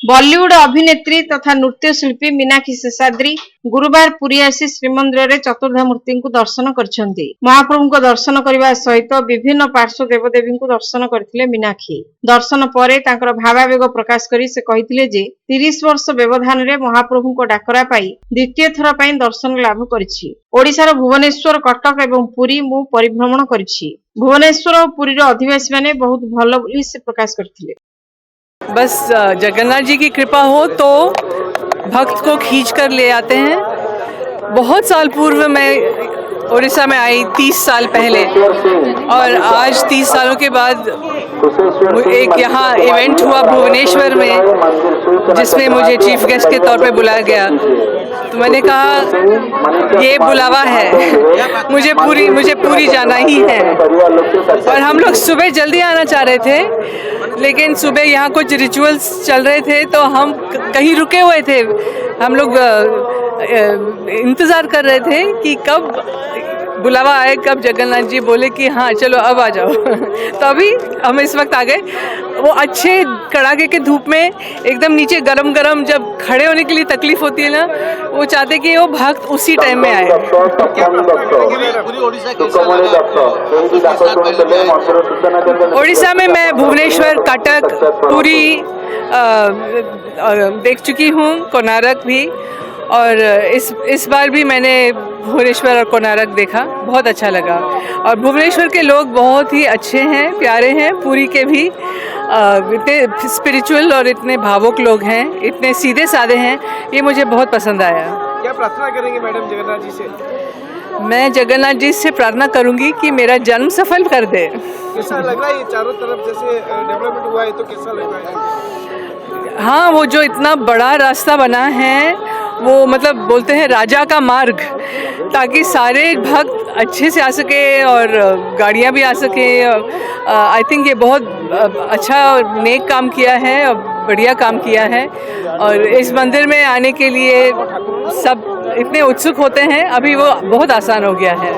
बॉलीवुड अभिनेत्री तथा नृत्य शिल्पी मीनाक्षी शेषाद्री गुरुवार पुरी आसी श्रीमंदिर में चतुर्धामूर्ति को दर्शन करछन्ती। महाप्रभु को दर्शन करने सहित विभिन्न पार्श्व देवदेवी को दर्शन करथिले मीनाक्षी। दर्शन पर तांकर भावावेग प्रकाश करी से कहिथिले जे 30 वर्ष व्यवधान रे महाप्रभु को डाकरा पाई द्वितीय थर पाई दर्शन लाभ करिछि। ओडिशार भुवनेश्वर, कटक एवं पुरी मु परिभ्रमण करिछि। भुवनेश्वर और पुरी रो अधिवासी माने बहुत भलो बोली से प्रकाश करथिले। बस जगन्नाथ जी की कृपा हो तो भक्त को खींच कर ले आते हैं। बहुत साल पूर्व मैं उड़ीसा में आई, 30 साल पहले, और आज 30 सालों के बाद एक यहाँ इवेंट हुआ भुवनेश्वर में जिसमें मुझे चीफ गेस्ट के तौर पे बुलाया गया। तो मैंने कहा ये बुलावा है, मुझे पूरी जाना ही है। और हम लोग सुबह जल्दी आना चाह रहे थे, लेकिन सुबह यहाँ कुछ रिचुअल्स चल रहे थे तो हम कहीं रुके हुए थे। हम लोग इंतज़ार कर रहे थे कि कब बुलावा आए, कब जगन्नाथ जी बोले कि हाँ चलो अब आ जाओ। तो अभी हम इस वक्त आ गए। वो अच्छे कड़ाके के धूप में एकदम नीचे गरम गरम जब खड़े होने के लिए तकलीफ होती है ना, वो चाहते कि वो भक्त उसी टाइम में आए। उड़ीसा में मैं भुवनेश्वर, कटक, पुरी देख चुकी हूँ, कोणार्क भी, और इस बार भी मैंने भुवनेश्वर और कोणार्क देखा, बहुत अच्छा लगा। और भुवनेश्वर के लोग बहुत ही अच्छे हैं, प्यारे हैं। पुरी के भी इतने स्पिरिचुअल और इतने भावुक लोग हैं, इतने सीधे साधे हैं, ये मुझे बहुत पसंद आया। क्या प्रार्थना करेंगे मैडम जगन्नाथ जी से? मैं जगन्नाथ जी से प्रार्थना करूंगी कि मेरा जन्म सफल कर दे। कैसा लग रहा है ये चारों तरफ जैसे डेवलपमेंट हुआ है, तो कैसा लग रहा है? हाँ, वो जो इतना बड़ा रास्ता बना है, वो मतलब बोलते हैं राजा का मार्ग, ताकि सारे भक्त अच्छे से आ सके और गाड़ियाँ भी आ सके। आई थिंक ये बहुत अच्छा और नेक काम किया है और बढ़िया काम किया है। और इस मंदिर में आने के लिए सब इतने उत्सुक होते हैं, अभी वो बहुत आसान हो गया है।